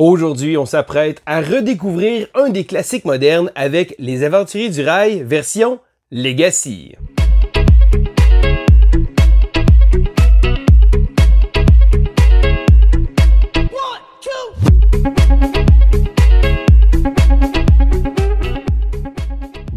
Aujourd'hui, on s'apprête à redécouvrir un des classiques modernes avec Les Aventuriers du Rail version Legacy.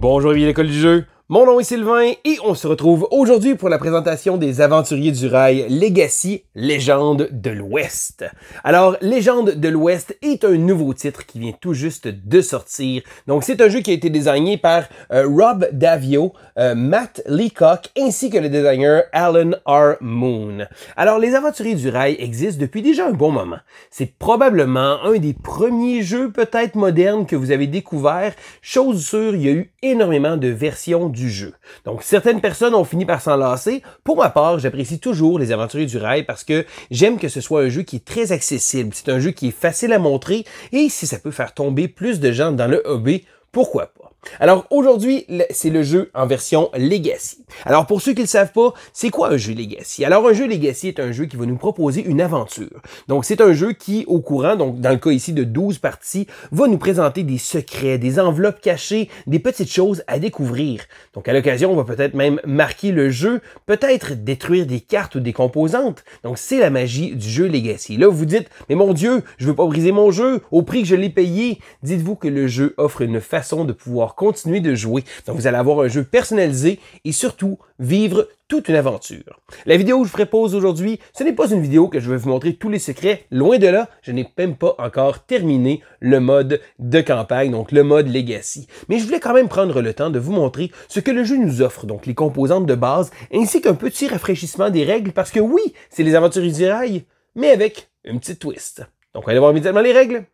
Bonjour, bienvenue à l'école du jeu. Mon nom est Sylvain et on se retrouve aujourd'hui pour la présentation des Aventuriers du Rail Legacy, Légende de l'Ouest. Alors, Légende de l'Ouest est un nouveau titre qui vient tout juste de sortir. Donc, c'est un jeu qui a été designé par Rob Daviau, Matt Leacock ainsi que le designer Alan R. Moon. Alors, les Aventuriers du Rail existent depuis déjà un bon moment. C'est probablement un des premiers jeux peut-être modernes que vous avez découvert. Chose sûre, il y a eu énormément de versions du jeu. Donc, certaines personnes ont fini par s'en lasser. Pour ma part, j'apprécie toujours les Aventuriers du Rail parce que j'aime que ce soit un jeu qui est très accessible. C'est un jeu qui est facile à montrer et si ça peut faire tomber plus de gens dans le hobby, pourquoi pas? Alors aujourd'hui, c'est le jeu en version Legacy. Alors pour ceux qui ne le savent pas, c'est quoi un jeu Legacy? Alors un jeu Legacy est un jeu qui va nous proposer une aventure. Donc c'est un jeu qui, au courant, donc dans le cas ici de 12 parties, va nous présenter des secrets, des enveloppes cachées, des petites choses à découvrir. Donc à l'occasion, on va peut-être même marquer le jeu, peut-être détruire des cartes ou des composantes. Donc c'est la magie du jeu Legacy. Là, vous dites, mais mon Dieu, je veux pas briser mon jeu au prix que je l'ai payé. Dites-vous que le jeu offre une façon de pouvoir continuer de jouer. Donc, vous allez avoir un jeu personnalisé et surtout vivre toute une aventure. La vidéo que je vous propose aujourd'hui, ce n'est pas une vidéo que je vais vous montrer tous les secrets. Loin de là, je n'ai même pas encore terminé le mode de campagne, donc le mode Legacy. Mais je voulais quand même prendre le temps de vous montrer ce que le jeu nous offre, donc les composantes de base, ainsi qu'un petit rafraîchissement des règles, parce que oui, c'est les Aventuriers du Rail, mais avec une petite twist. Donc, on va aller voir immédiatement les règles.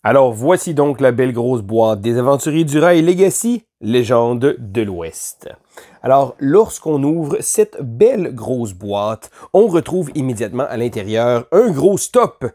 Alors, voici donc la belle grosse boîte des Aventuriers du Rail Legacy, Légende de l'Ouest. Alors, lorsqu'on ouvre cette belle grosse boîte, on retrouve immédiatement à l'intérieur un gros stop.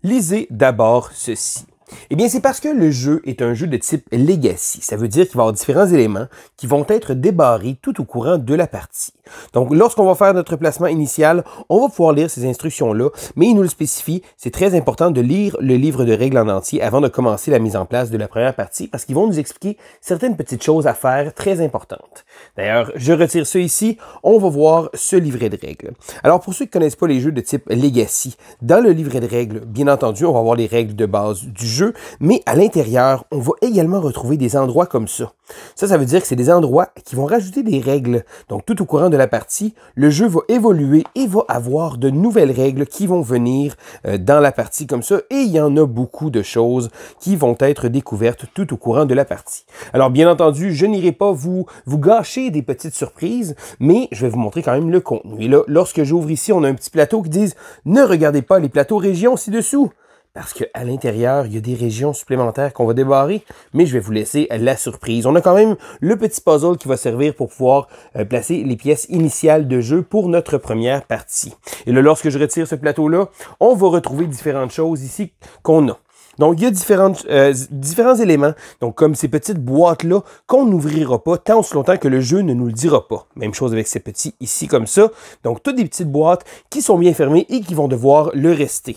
Lisez d'abord ceci. Eh bien, c'est parce que le jeu est un jeu de type Legacy. Ça veut dire qu'il va y avoir différents éléments qui vont être débarrés tout au courant de la partie. Donc, lorsqu'on va faire notre placement initial, on va pouvoir lire ces instructions-là, mais il nous le spécifie, c'est très important de lire le livre de règles en entier avant de commencer la mise en place de la première partie, parce qu'ils vont nous expliquer certaines petites choses à faire très importantes. D'ailleurs, je retire ça ici, on va voir ce livret de règles. Alors, pour ceux qui ne connaissent pas les jeux de type Legacy, dans le livret de règles, bien entendu, on va voir les règles de base du jeu, mais à l'intérieur, on va également retrouver des endroits comme ça. Ça veut dire que c'est des endroits qui vont rajouter des règles. Donc, tout au courant de la partie, le jeu va évoluer et va avoir de nouvelles règles qui vont venir dans la partie comme ça. Et il y en a beaucoup de choses qui vont être découvertes tout au courant de la partie. Alors, bien entendu, je n'irai pas vous gâcher des petites surprises, mais je vais vous montrer quand même le contenu. Et là, lorsque j'ouvre ici, on a un petit plateau qui dit « Ne regardez pas les plateaux régions ci-dessous ». Parce qu'à l'intérieur, il y a des régions supplémentaires qu'on va débarrer, mais je vais vous laisser la surprise. On a quand même le petit puzzle qui va servir pour pouvoir placer les pièces initiales de jeu pour notre première partie. Et là, lorsque je retire ce plateau-là, on va retrouver différentes choses ici qu'on a. Donc, il y a différents éléments, donc comme ces petites boîtes-là, qu'on n'ouvrira pas tant aussi longtemps que le jeu ne nous le dira pas. Même chose avec ces petits ici comme ça. Donc, toutes des petites boîtes qui sont bien fermées et qui vont devoir le rester.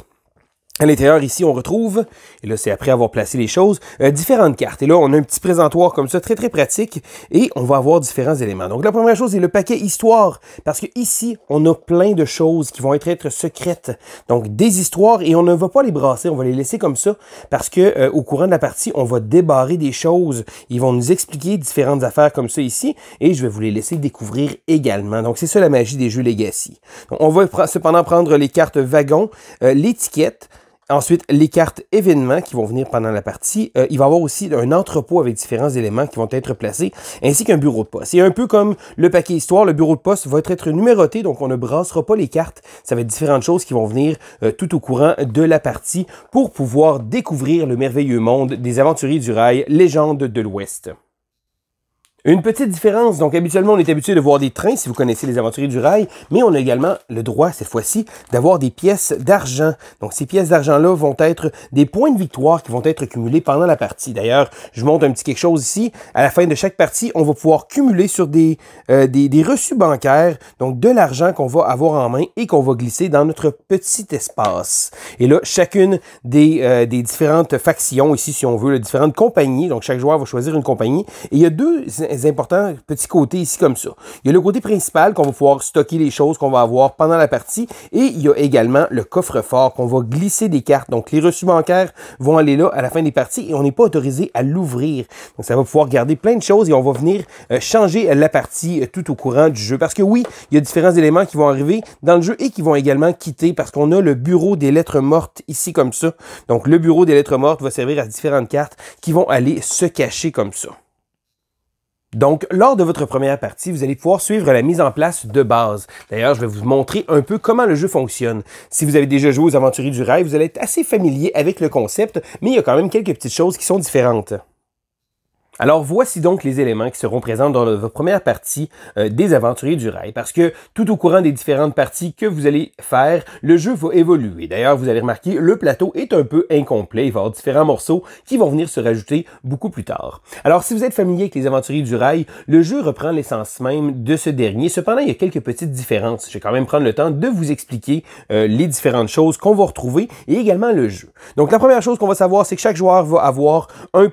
À l'intérieur, ici, on retrouve, et là, c'est après avoir placé les choses, différentes cartes. Et là, on a un petit présentoir comme ça, très, très pratique, et on va avoir différents éléments. Donc, la première chose, c'est le paquet histoire, parce que ici, on a plein de choses qui vont être secrètes. Donc, des histoires, et on ne va pas les brasser, on va les laisser comme ça, parce que au courant de la partie, on va débarrer des choses. Ils vont nous expliquer différentes affaires comme ça ici, et je vais vous les laisser découvrir également. Donc, c'est ça la magie des jeux Legacy. Donc, on va cependant prendre les cartes wagons, l'étiquette. Ensuite, les cartes événements qui vont venir pendant la partie. Il va y avoir aussi un entrepôt avec différents éléments qui vont être placés, ainsi qu'un bureau de poste. C'est un peu comme le paquet histoire, le bureau de poste va être numéroté, donc on ne brassera pas les cartes. Ça va être différentes choses qui vont venir tout au courant de la partie pour pouvoir découvrir le merveilleux monde des Aventuriers du Rail, Légende de l'Ouest. Une petite différence, donc habituellement on est habitué de voir des trains si vous connaissez les aventuriers du rail, mais on a également le droit cette fois-ci d'avoir des pièces d'argent. Donc ces pièces d'argent-là vont être des points de victoire qui vont être cumulés pendant la partie. D'ailleurs, je vous montre un petit quelque chose ici. À la fin de chaque partie, on va pouvoir cumuler sur des reçus bancaires, donc de l'argent qu'on va avoir en main et qu'on va glisser dans notre petit espace. Et là, chacune des différentes factions ici, si on veut, les différentes compagnies, donc chaque joueur va choisir une compagnie, et il y a deux importants petits côtés ici comme ça. Il y a le côté principal qu'on va pouvoir stocker les choses qu'on va avoir pendant la partie et il y a également le coffre-fort qu'on va glisser des cartes. Donc les reçus bancaires vont aller là à la fin des parties et on n'est pas autorisé à l'ouvrir. Donc ça va pouvoir garder plein de choses et on va venir changer la partie tout au courant du jeu. Parce que oui, il y a différents éléments qui vont arriver dans le jeu et qui vont également quitter parce qu'on a le bureau des lettres mortes ici comme ça. Donc le bureau des lettres mortes va servir à différentes cartes qui vont aller se cacher comme ça. Donc, lors de votre première partie, vous allez pouvoir suivre la mise en place de base. D'ailleurs, je vais vous montrer un peu comment le jeu fonctionne. Si vous avez déjà joué aux Aventuriers du Rail, vous allez être assez familier avec le concept, mais il y a quand même quelques petites choses qui sont différentes. Alors, voici donc les éléments qui seront présents dans votre première partie des Aventuriers du Rail, parce que tout au courant des différentes parties que vous allez faire, le jeu va évoluer. D'ailleurs, vous allez remarquer, le plateau est un peu incomplet. Il va y avoir différents morceaux qui vont venir se rajouter beaucoup plus tard. Alors, si vous êtes familier avec les Aventuriers du Rail, le jeu reprend l'essence même de ce dernier. Cependant, il y a quelques petites différences. Je vais quand même prendre le temps de vous expliquer les différentes choses qu'on va retrouver et également le jeu. Donc, la première chose qu'on va savoir, c'est que chaque joueur va avoir une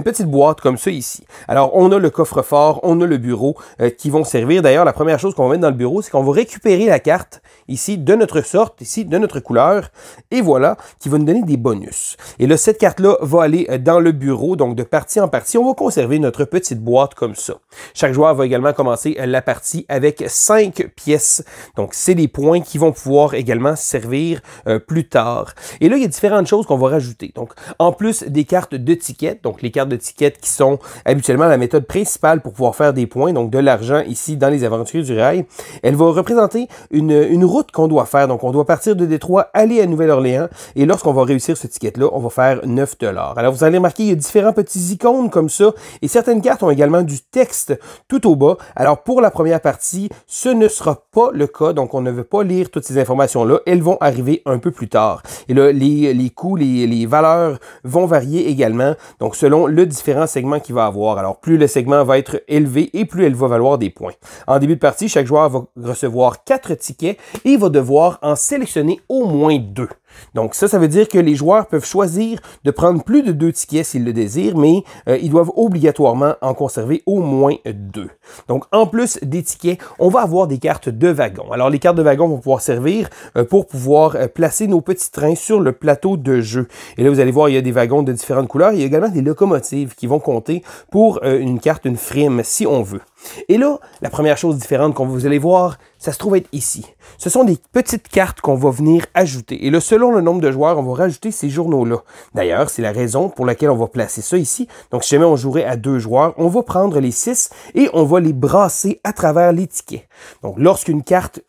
petite boîte comme ça ici. Alors, on a le coffre-fort, on a le bureau qui vont servir. D'ailleurs, la première chose qu'on va mettre dans le bureau, c'est qu'on va récupérer la carte ici de notre sorte, ici de notre couleur, et voilà, qui va nous donner des bonus. Et là, cette carte-là va aller dans le bureau, donc de partie en partie, on va conserver notre petite boîte comme ça. Chaque joueur va également commencer la partie avec 5 pièces. Donc, c'est des points qui vont pouvoir également servir plus tard. Et là, il y a différentes choses qu'on va rajouter. Donc, en plus des cartes de tickets, donc les cartes de tickets qui sont habituellement la méthode principale pour pouvoir faire des points, donc de l'argent ici dans les Aventuriers du Rail, elle va représenter une route qu'on doit faire. Donc, on doit partir de Détroit, aller à Nouvelle-Orléans, et lorsqu'on va réussir ce ticket-là, on va faire 9 $. Alors, vous allez remarquer, il y a différents petits icônes comme ça, et certaines cartes ont également du texte tout au bas. Alors, pour la première partie, ce ne sera pas le cas, donc on ne veut pas lire toutes ces informations-là, elles vont arriver un peu plus tard. Et là, les coûts, les valeurs vont varier également, donc selon le différent segment qu'il va avoir. Alors, plus le segment va être élevé et plus elle va valoir des points. En début de partie, chaque joueur va recevoir 4 tickets et va devoir en sélectionner au moins 2. Donc ça veut dire que les joueurs peuvent choisir de prendre plus de 2 tickets s'ils le désirent, mais ils doivent obligatoirement en conserver au moins 2. Donc en plus des tickets, on va avoir des cartes de wagons. Alors les cartes de wagons vont pouvoir servir pour pouvoir placer nos petits trains sur le plateau de jeu. Et là vous allez voir, il y a des wagons de différentes couleurs, il y a également des locomotives qui vont compter pour une carte, une frime si on veut. Et là, la première chose différente qu'on vous allez voir, ça se trouve être ici. Ce sont des petites cartes qu'on va venir ajouter. Et là, selon le nombre de joueurs, on va rajouter ces journaux-là. D'ailleurs, c'est la raison pour laquelle on va placer ça ici. Donc, si jamais on jouerait à 2 joueurs, on va prendre les 6 et on va les brasser à travers les tickets. Donc, lorsqu'une carte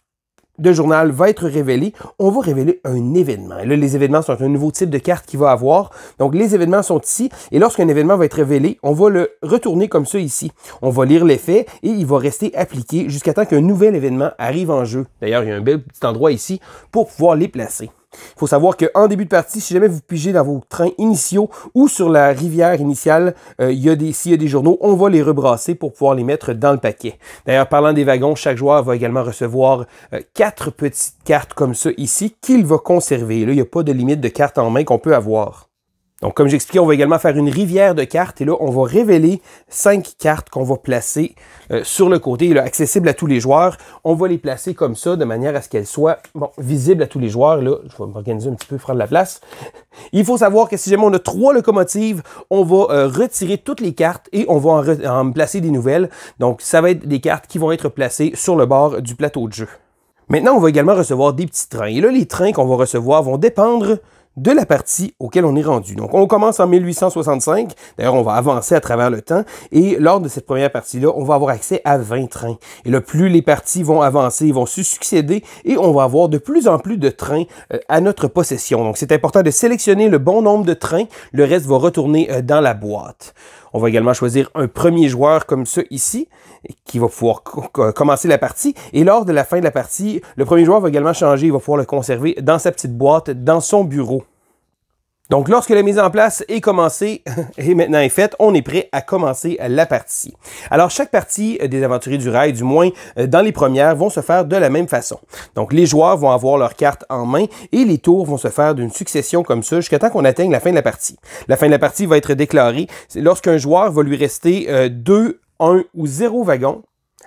de journal va être révélé, on va révéler un événement. Et là, les événements sont un nouveau type de carte qu'il va avoir. Donc, les événements sont ici. Et lorsqu'un événement va être révélé, on va le retourner comme ça ici. On va lire l'effet et il va rester appliqué jusqu'à temps qu'un nouvel événement arrive en jeu. D'ailleurs, il y a un bel petit endroit ici pour pouvoir les placer. Il faut savoir qu'en début de partie, si jamais vous pigez dans vos trains initiaux ou sur la rivière initiale, s'il y a des journaux, on va les rebrasser pour pouvoir les mettre dans le paquet. D'ailleurs, parlant des wagons, chaque joueur va également recevoir 4 petites cartes comme ça ici qu'il va conserver. Là, il n'y a pas de limite de cartes en main qu'on peut avoir. Donc, comme j'expliquais, on va également faire une rivière de cartes et là, on va révéler 5 cartes qu'on va placer sur le côté, là, accessibles à tous les joueurs. On va les placer comme ça, de manière à ce qu'elles soient visibles à tous les joueurs. Là, je vais m'organiser un petit peu, prendre la place. Il faut savoir que si jamais on a 3 locomotives, on va retirer toutes les cartes et on va en placer des nouvelles. Donc, ça va être des cartes qui vont être placées sur le bord du plateau de jeu. Maintenant, on va également recevoir des petits trains. Et là, les trains qu'on va recevoir vont dépendre de la partie auquel on est rendu. Donc, on commence en 1865. D'ailleurs, on va avancer à travers le temps. Et lors de cette première partie-là, on va avoir accès à 20 trains. Et là, plus les parties vont avancer, ils vont se succéder et on va avoir de plus en plus de trains à notre possession. Donc, c'est important de sélectionner le bon nombre de trains. Le reste va retourner dans la boîte. On va également choisir un premier joueur comme ça ici, qui va pouvoir commencer la partie. Et lors de la fin de la partie, le premier joueur va également changer, il va pouvoir le conserver dans sa petite boîte, dans son bureau. Donc, lorsque la mise en place est commencée et maintenant est faite, on est prêt à commencer la partie. Alors, chaque partie des Aventuriers du Rail, du moins dans les premières, vont se faire de la même façon. Donc, les joueurs vont avoir leurs cartes en main et les tours vont se faire d'une succession comme ça jusqu'à temps qu'on atteigne la fin de la partie. La fin de la partie va être déclarée lorsqu'un joueur va lui rester 2, 1 ou 0 wagons.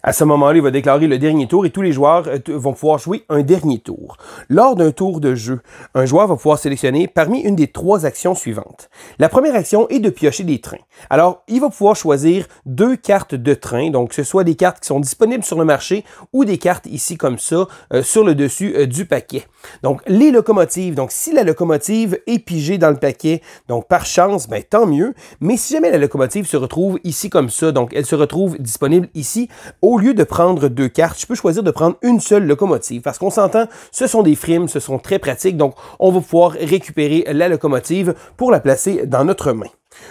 À ce moment-là, il va déclarer le dernier tour et tous les joueurs vont pouvoir jouer un dernier tour. Lors d'un tour de jeu, un joueur va pouvoir sélectionner parmi une des 3 actions suivantes. La première action est de piocher des trains. Alors, il va pouvoir choisir 2 cartes de train, donc que ce soit des cartes qui sont disponibles sur le marché ou des cartes ici comme ça, sur le dessus du paquet. Donc, les locomotives, donc si la locomotive est pigée dans le paquet, donc par chance, ben, tant mieux, mais si jamais la locomotive se retrouve ici comme ça, donc elle se retrouve disponible ici, au lieu de prendre 2 cartes, je peux choisir de prendre une seule locomotive, parce qu'on s'entend, ce sont des frimes, ce sont très pratiques, donc on va pouvoir récupérer la locomotive pour la placer dans notre main.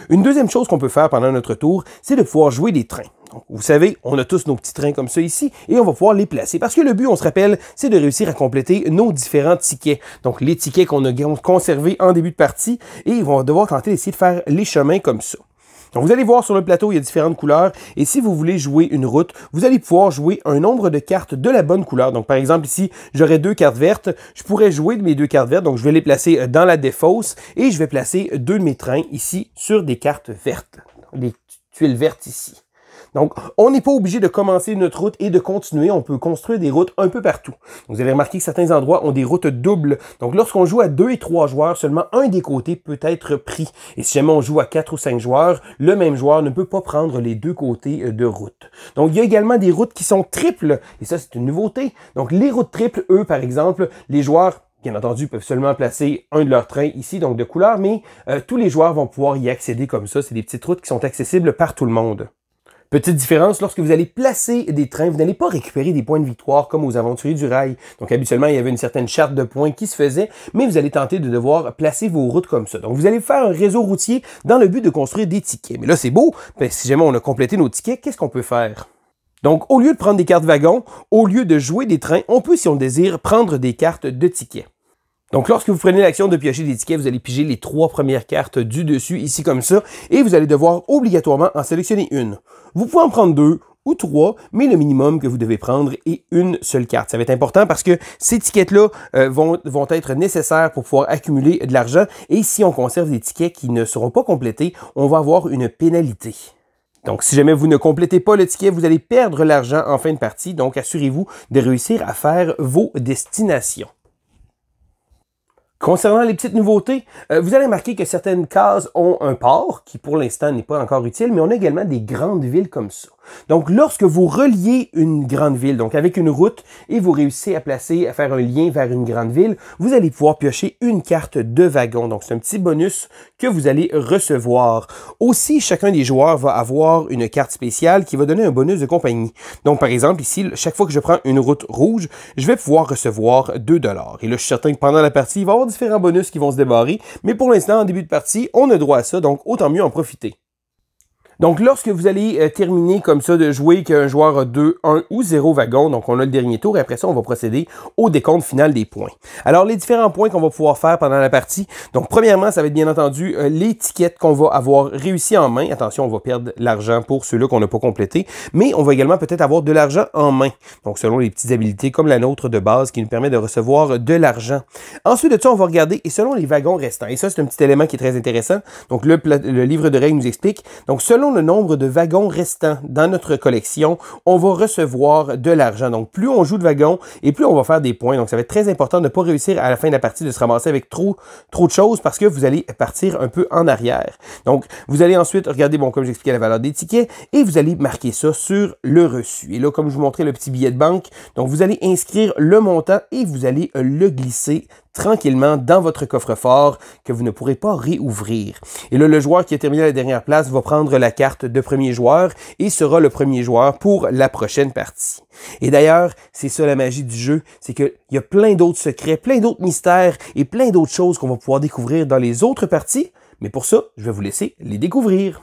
Une deuxième chose qu'on peut faire pendant notre tour, c'est de pouvoir jouer des trains. Donc, vous savez, on a tous nos petits trains comme ça ici et on va pouvoir les placer. Parce que le but, on se rappelle, c'est de réussir à compléter nos différents tickets. Donc, les tickets qu'on a conservés en début de partie et ils vont devoir tenter d'essayer de faire les chemins comme ça. Donc, vous allez voir sur le plateau, il y a différentes couleurs. Et si vous voulez jouer une route, vous allez pouvoir jouer un nombre de cartes de la bonne couleur. Donc, par exemple, ici, j'aurais 2 cartes vertes. Je pourrais jouer de mes 2 cartes vertes. Donc, je vais les placer dans la défausse. Et je vais placer 2 de mes trains ici sur des cartes vertes. Les tuiles vertes ici. Donc, on n'est pas obligé de commencer notre route et de continuer. On peut construire des routes un peu partout. Vous avez remarqué que certains endroits ont des routes doubles. Donc, lorsqu'on joue à 2 et 3 joueurs, seulement un des côtés peut être pris. Et si jamais on joue à 4 ou 5 joueurs, le même joueur ne peut pas prendre les 2 côtés de route. Donc, il y a également des routes qui sont triples. Et ça, c'est une nouveauté. Donc, les routes triples, eux, par exemple, les joueurs... Bien entendu, peuvent seulement placer un de leurs trains ici, donc de couleur, mais tous les joueurs vont pouvoir y accéder comme ça. C'est des petites routes qui sont accessibles par tout le monde. Petite différence, lorsque vous allez placer des trains, vous n'allez pas récupérer des points de victoire comme aux Aventuriers du Rail. Donc habituellement, il y avait une certaine charte de points qui se faisait, mais vous allez tenter de devoir placer vos routes comme ça. Donc vous allez faire un réseau routier dans le but de construire des tickets. Mais là, c'est beau, ben, si jamais on a complété nos tickets, qu'est-ce qu'on peut faire? Donc, au lieu de prendre des cartes wagons, au lieu de jouer des trains, on peut, si on le désire, prendre des cartes de tickets. Donc, lorsque vous prenez l'action de piocher des tickets, vous allez piger les 3 premières cartes du dessus, ici comme ça, et vous allez devoir obligatoirement en sélectionner une. Vous pouvez en prendre 2 ou 3, mais le minimum que vous devez prendre est une seule carte. Ça va être important parce que ces tickets-là vont être nécessaires pour pouvoir accumuler de l'argent, et si on conserve des tickets qui ne seront pas complétés, on va avoir une pénalité. Donc, si jamais vous ne complétez pas le ticket, vous allez perdre l'argent en fin de partie, donc assurez-vous de réussir à faire vos destinations. Concernant les petites nouveautés, vous allez remarquer que certaines cases ont un port, qui pour l'instant n'est pas encore utile, mais on a également des grandes villes comme ça. Donc, lorsque vous reliez une grande ville, donc avec une route, et vous réussissez à faire un lien vers une grande ville, vous allez pouvoir piocher une carte de wagon. Donc, c'est un petit bonus que vous allez recevoir. Aussi, chacun des joueurs va avoir une carte spéciale qui va donner un bonus de compagnie. Donc, par exemple, ici, chaque fois que je prends une route rouge, je vais pouvoir recevoir 2 $. Et là, je suis certain que pendant la partie, il va y avoir différents bonus qui vont se débarrer. Mais pour l'instant, en début de partie, on a droit à ça, donc autant mieux en profiter. Donc, lorsque vous allez terminer comme ça de jouer qu'un joueur a 2, 1 ou 0 wagons, donc on a le dernier tour, et après ça, on va procéder au décompte final des points. Alors, les différents points qu'on va pouvoir faire pendant la partie, donc premièrement, ça va être bien entendu les tickets qu'on va avoir réussi en main. Attention, on va perdre l'argent pour ceux-là qu'on n'a pas complétés, mais on va également peut-être avoir de l'argent en main, donc selon les petites habiletés comme la nôtre de base qui nous permet de recevoir de l'argent. Ensuite de ça, on va regarder, et selon les wagons restants, et ça, c'est un petit élément qui est très intéressant, donc le livre de règles nous explique, donc selon le nombre de wagons restants dans notre collection, on va recevoir de l'argent. Donc, plus on joue de wagons et plus on va faire des points. Donc, ça va être très important de ne pas réussir à la fin de la partie de se ramasser avec trop de choses parce que vous allez partir un peu en arrière. Donc, vous allez ensuite regarder, bon, comme j'expliquais, la valeur des tickets et vous allez marquer ça sur le reçu. Et là, comme je vous montrais le petit billet de banque, donc vous allez inscrire le montant et vous allez le glisser tranquillement dans votre coffre-fort que vous ne pourrez pas réouvrir. Et là, le joueur qui a terminé à la dernière place va prendre la carte de premier joueur et sera le premier joueur pour la prochaine partie. Et d'ailleurs, c'est ça la magie du jeu, c'est qu'il y a plein d'autres secrets, plein d'autres mystères et plein d'autres choses qu'on va pouvoir découvrir dans les autres parties. Mais pour ça, je vais vous laisser les découvrir.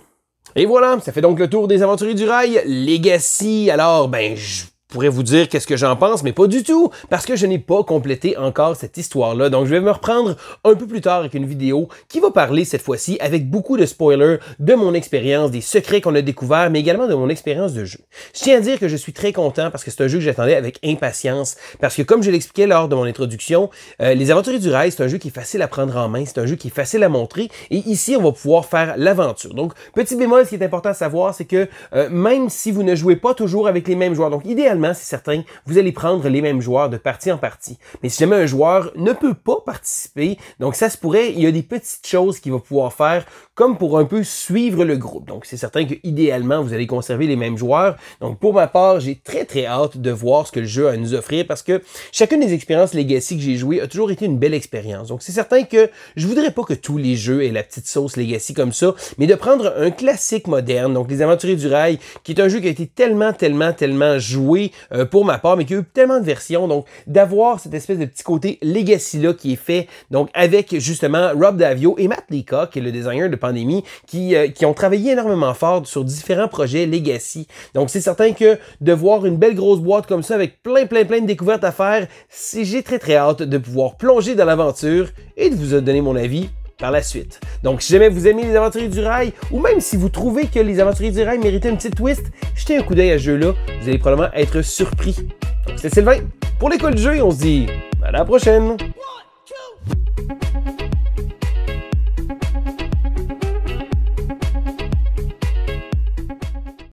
Et voilà, ça fait donc le tour des Aventuriers du Rail Legacy. Alors, je pourrais vous dire qu'est-ce que j'en pense, mais pas du tout, parce que je n'ai pas complété encore cette histoire-là. Donc, je vais me reprendre un peu plus tard avec une vidéo qui va parler cette fois-ci avec beaucoup de spoilers de mon expérience, des secrets qu'on a découverts, mais également de mon expérience de jeu. Je tiens à dire que je suis très content parce que c'est un jeu que j'attendais avec impatience, parce que comme je l'expliquais lors de mon introduction, les Aventuriers du Rail, c'est un jeu qui est facile à prendre en main, c'est un jeu qui est facile à montrer, et ici, on va pouvoir faire l'aventure. Donc, petit bémol, ce qui est important à savoir, c'est que même si vous ne jouez pas toujours avec les mêmes joueurs, donc idéalement, c'est certain, vous allez prendre les mêmes joueurs de partie en partie. Mais si jamais un joueur ne peut pas participer, donc ça se pourrait, il y a des petites choses qu'il va pouvoir faire comme pour un peu suivre le groupe. Donc c'est certain que idéalement, vous allez conserver les mêmes joueurs. Donc pour ma part, j'ai très hâte de voir ce que le jeu a à nous offrir parce que chacune des expériences Legacy que j'ai jouées a toujours été une belle expérience. Donc c'est certain que je voudrais pas que tous les jeux aient la petite sauce Legacy comme ça, mais de prendre un classique moderne, donc Les Aventuriers du Rail, qui est un jeu qui a été tellement joué pour ma part, mais qui a eu tellement de versions, donc d'avoir cette espèce de petit côté Legacy-là qui est fait donc avec justement Rob Daviau et Matt Leacock, qui est le designer de Pandémie, qui ont travaillé énormément fort sur différents projets Legacy. Donc c'est certain que de voir une belle grosse boîte comme ça avec plein de découvertes à faire, j'ai très hâte de pouvoir plonger dans l'aventure et de vous donner mon avis par la suite. Donc, si jamais vous aimez les Aventuriers du Rail, ou même si vous trouvez que les Aventuriers du Rail méritaient une petite twist, jetez un coup d'œil à ce jeu-là, vous allez probablement être surpris. Donc, c'est Sylvain pour l'École du jeu et on se dit à la prochaine!